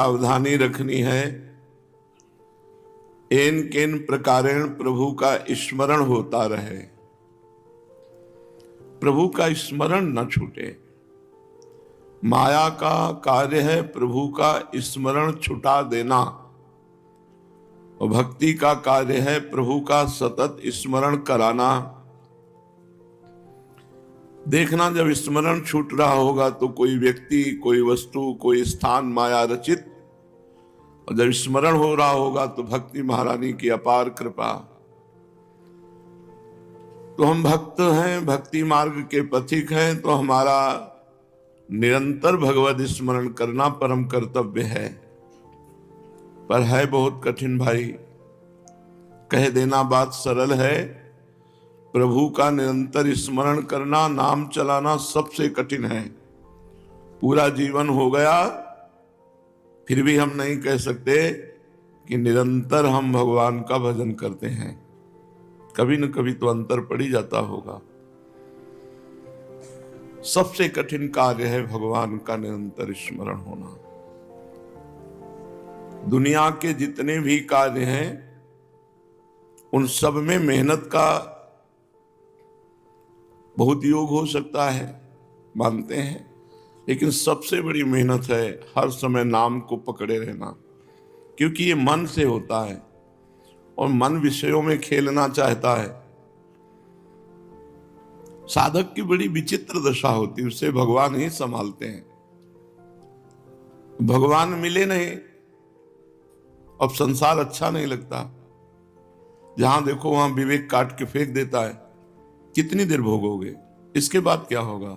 सावधानी रखनी है, एन केन प्रकारेण प्रभु का स्मरण होता रहे, प्रभु का स्मरण न छूटे। माया का कार्य है प्रभु का स्मरण छुटा देना, और भक्ति का कार्य है प्रभु का सतत स्मरण कराना। देखना, जब स्मरण छूट रहा होगा तो कोई व्यक्ति, कोई वस्तु, कोई स्थान माया रचित, और जब स्मरण हो रहा होगा तो भक्ति महारानी की अपार कृपा। तो हम भक्त हैं, भक्ति मार्ग के पथिक हैं, तो हमारा निरंतर भगवत स्मरण करना परम कर्तव्य है। पर है बहुत कठिन भाई, कह देना बात सरल है, प्रभु का निरंतर स्मरण करना, नाम चलाना सबसे कठिन है। पूरा जीवन हो गया फिर भी हम नहीं कह सकते कि निरंतर हम भगवान का भजन करते हैं। कभी न कभी तो अंतर पड़ ही जाता होगा। सबसे कठिन कार्य है भगवान का निरंतर स्मरण होना। दुनिया के जितने भी कार्य हैं उन सब में मेहनत का बहुत योग हो सकता है, मानते हैं, लेकिन सबसे बड़ी मेहनत है हर समय नाम को पकड़े रहना, क्योंकि ये मन से होता है और मन विषयों में खेलना चाहता है। साधक की बड़ी विचित्र दशा होती है, उसे भगवान ही संभालते हैं। भगवान मिले नहीं, अब संसार अच्छा नहीं लगता, जहां देखो वहां विवेक काट के फेंक देता है। कितनी देर भोगोगे, इसके बाद क्या होगा?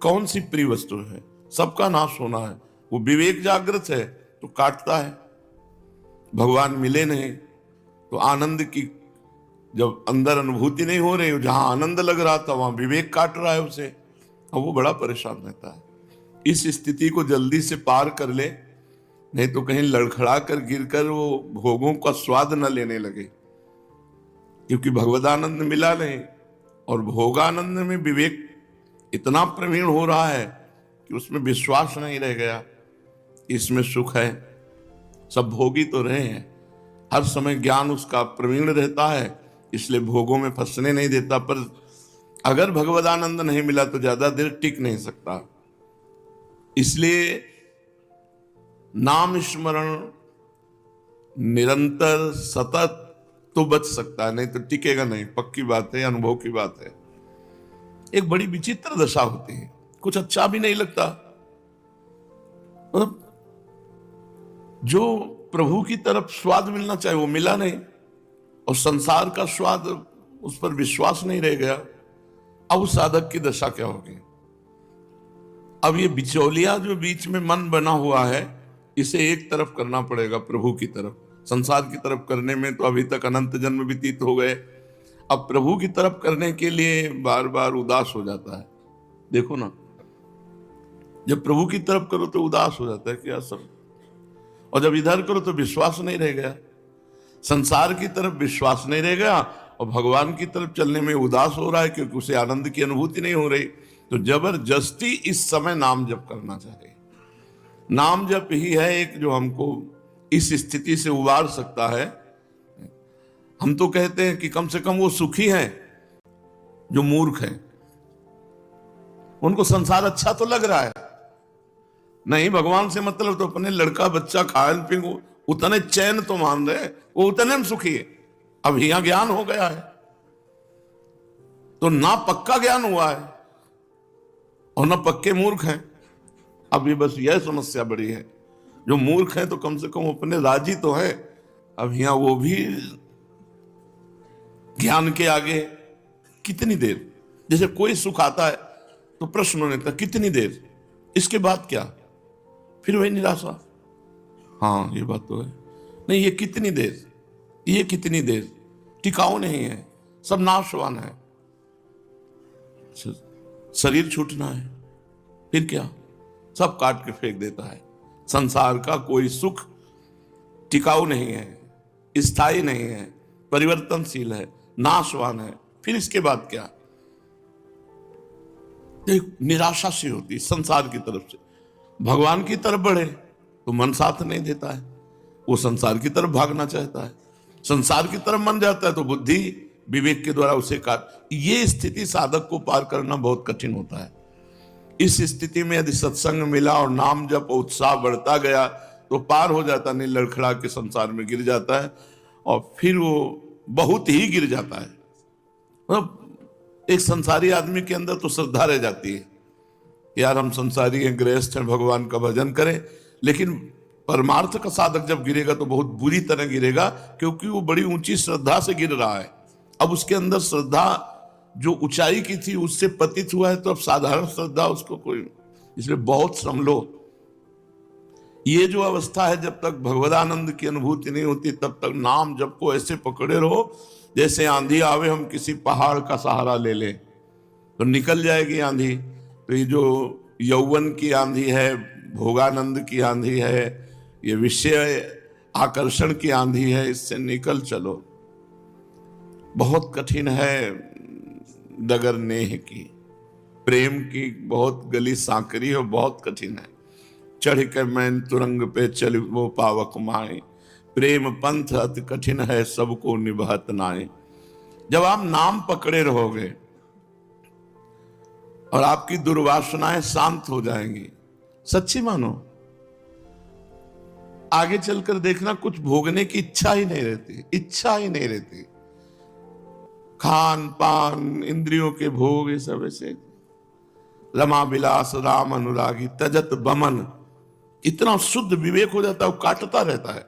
कौन सी प्रिय वस्तु है? सबका नाश होना है। वो विवेक जागृत है तो काटता है। भगवान मिले नहीं तो आनंद की जब अंदर अनुभूति नहीं हो रही, जहां आनंद लग रहा था वहां विवेक काट रहा है उसे, और वो बड़ा परेशान रहता है। इस स्थिति को जल्दी से पार कर ले, नहीं तो कहीं लड़खड़ा कर गिरकर वो भोगों का स्वाद न लेने लगे, क्योंकि भगवदानंद मिला नहीं और भोगानंद में विवेक इतना प्रवीण हो रहा है कि उसमें विश्वास नहीं रह गया। इसमें सुख है, सब भोगी तो रहे हैं, हर समय ज्ञान उसका प्रवीण रहता है, इसलिए भोगों में फंसने नहीं देता। पर अगर भगवदानंद नहीं मिला तो ज्यादा देर टिक नहीं सकता। इसलिए नाम स्मरण निरंतर सतत तो बच सकता है, नहीं तो टिकेगा नहीं। पक्की बात है, अनुभव की बात है। एक बड़ी विचित्र दशा होती है, कुछ अच्छा भी नहीं लगता। जो प्रभु की तरफ स्वाद मिलना चाहिए वो मिला नहीं, और संसार का स्वाद, उस पर विश्वास नहीं रह गया। अब उस साधक की दशा क्या होगी? अब ये बिचौलिया जो बीच में मन बना हुआ है, इसे एक तरफ करना पड़ेगा प्रभु की तरफ। संसार की तरफ करने में तो अभी तक अनंत जन्म व्यतीत हो गए, अब प्रभु की तरफ करने के लिए बार बार उदास हो जाता है। देखो ना, जब प्रभु की तरफ करो तो उदास हो जाता है क्या सब, और जब इधर करो तो विश्वास नहीं रह गया। संसार की तरफ विश्वास नहीं रह गया और भगवान की तरफ चलने में उदास हो रहा है, क्योंकि उसे आनंद की अनुभूति नहीं हो रही। तो जबरदस्ती इस समय नाम जप करना चाहिए। नाम जप ही है एक जो हमको इस स्थिति से उबार सकता है। हम तो कहते हैं कि कम से कम वो सुखी हैं जो मूर्ख हैं, उनको संसार अच्छा तो लग रहा है। नहीं, भगवान से मतलब तो अपने लड़का बच्चा खान पीन उतने चैन तो मान रहे, वो उतने में सुखी है। अब यहां ज्ञान हो गया है तो ना पक्का ज्ञान हुआ है और ना पक्के मूर्ख हैं। अब ये बस यह समस्या बड़ी है, जो मूर्ख हैं तो कम से कम अपने राजी तो है। अब यहां वो भी ज्ञान के आगे कितनी देर, जैसे कोई सुख आता है तो प्रश्न होने था कितनी देर, इसके बाद क्या, फिर वही निराशा। हाँ ये बात तो है, नहीं ये कितनी देर, ये कितनी देर, टिकाऊ नहीं है, सब नाशवान है। शरीर छूटना है, फिर क्या, सब काट के फेंक देता है। संसार का कोई सुख टिकाऊ नहीं है, स्थायी नहीं है, परिवर्तनशील है, नाशवान है। फिर इसके बाद क्या, निराशा सी होती है संसार की तरफ से। भगवान की तरफ बढ़े तो मन साथ नहीं देता है, वो संसार की तरफ भागना चाहता है। संसार की तरफ मन जाता है तो बुद्धि विवेक के द्वारा उसे काट। ये स्थिति साधक को पार करना बहुत कठिन होता है। इस स्थिति में यदि सत्संग मिला और नाम जब उत्साह बढ़ता गया तो पार हो जाता, नहीं लड़खड़ा के संसार में गिर जाता है और फिर वो बहुत ही गिर जाता है। मतलब एक संसारी आदमी के अंदर तो श्रद्धा रह जाती है, यार हम संसारी हैं, गृहस्थ हैं, भगवान का भजन करें, लेकिन परमार्थ का साधक जब गिरेगा तो बहुत बुरी तरह गिरेगा, क्योंकि वो बड़ी ऊंची श्रद्धा से गिर रहा है। अब उसके अंदर श्रद्धा जो ऊंचाई की थी उससे पतित हुआ है, तो अब साधारण श्रद्धा उसको कोई, इसलिए बहुत श्रम लो। ये जो अवस्था है, जब तक भगवदानंद की अनुभूति नहीं होती तब तक नाम जप को ऐसे पकड़े रहो जैसे आंधी आवे, हम किसी पहाड़ का सहारा ले लें तो निकल जाएगी आंधी। तो ये जो यौवन की आंधी है, भोगानंद की आंधी है, ये विषय आकर्षण की आंधी है, इससे निकल चलो। बहुत कठिन है डगर नेह की, प्रेम की बहुत गली सांकरी और बहुत कठिन है। चढ़ के मैन तुरंग पे चल वो पावक माए, प्रेम पंथ अति कठिन है सबको निभत नाए। जब आप नाम पकड़े रहोगे और आपकी दुर्वासनाएं शांत हो जाएंगी, सच्ची मानो, आगे चलकर देखना कुछ भोगने की इच्छा ही नहीं रहती, इच्छा ही नहीं रहती। खान पान इंद्रियों के भोग ये सब ऐसे, रमा विलास राम अनुरागी तजत बमन, इतना शुद्ध विवेक हो जाता है, वो काटता रहता है।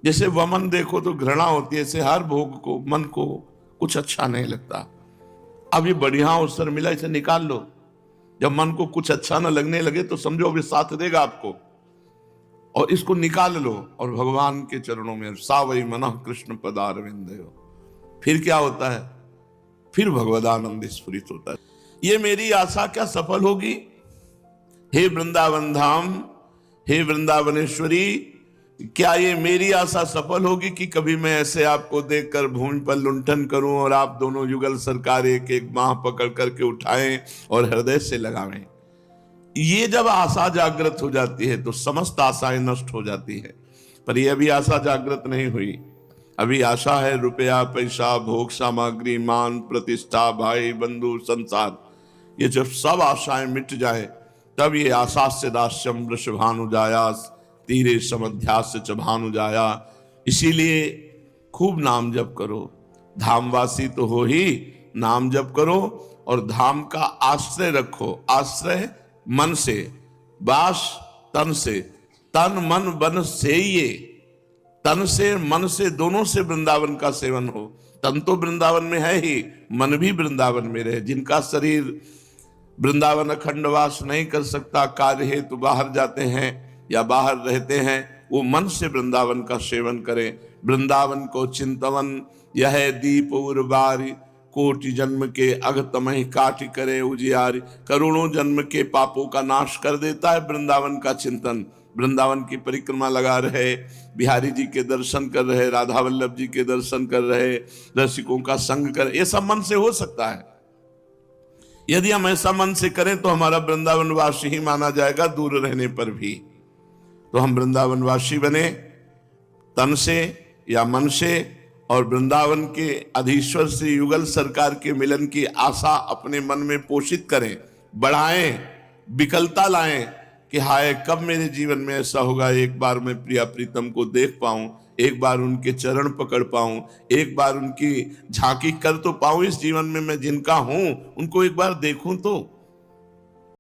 जैसे वमन देखो तो घृणा होती है, ऐसे हर भोग को, मन को कुछ अच्छा नहीं लगता। अब ये बढ़िया अवसर मिला, इसे निकाल लो। जब मन को कुछ अच्छा न लगने लगे तो समझो अभी साथ देगा आपको, और इसको निकाल लो और भगवान के चरणों में सावई मनः कृष्ण पदारविंदयो। फिर क्या होता है? फिर भगवदानंद स्फुरित होता है। ये मेरी आशा क्या सफल होगी? हे वृंदावन धाम, हे वृंदावनेश्वरी, क्या ये मेरी आशा सफल होगी कि कभी मैं ऐसे आपको देखकर भूमि पर लुंठन करूं और आप दोनों युगल सरकार एक एक बांह पकड़ करके उठाएं और हृदय से लगावें? ये जब आशा जागृत हो जाती है तो समस्त आशाएं नष्ट हो जाती है। पर ये अभी आशा जागृत नहीं हुई। अभी आशा है रुपया पैसा भोग सामग्री मान प्रतिष्ठा भाई बंधु संसार, ये जब सब आशाएं मिट जाए तब ये आशा से दास्यम वृषभानु जाया तीरे समध्यास च भानु जाया। इसीलिए खूब नाम जप करो, धामवासी तो हो ही, नाम जप करो और धाम का आश्रय रखो। आश्रय मन से, वास तन से, तन मन बन से, ये तन से मन से दोनों से वृंदावन का सेवन हो। तन तो वृंदावन में है ही, मन भी वृंदावन में रहे। जिनका शरीर वृंदावन अखंडवास नहीं कर सकता, कार्य हेतु बाहर जाते हैं या बाहर रहते हैं, वो मन से वृंदावन का सेवन करें। वृंदावन को चिंतवन यह दीप उर्वारी, कोटि जन्म के अगतमहि काटि करे उजियारी। करोड़ों जन्म के पापों का नाश कर देता है वृंदावन का चिंतन। वृंदावन की परिक्रमा लगा रहे, बिहारी जी के दर्शन कर रहे, राधा वल्लभ जी के दर्शन कर रहे, रसिकों का संग कर, ये सब मन से हो सकता है। यदि हम ऐसा मन से करें तो हमारा वृंदावनवासी ही माना जाएगा, दूर रहने पर भी। तो हम वृंदावनवासी बने तन से या मन से, और वृंदावन के अधीश्वर श्री युगल सरकार के मिलन की आशा अपने मन में पोषित करें, बढ़ाएं, विकलता लाएं कि हाय कब मेरे जीवन में ऐसा होगा, एक बार मैं प्रिया प्रीतम को देख पाऊं, एक बार उनके चरण पकड़ पाऊं, एक बार उनकी झांकी कर तो पाऊं इस जीवन में, मैं जिनका हूं उनको एक बार देखूं तो।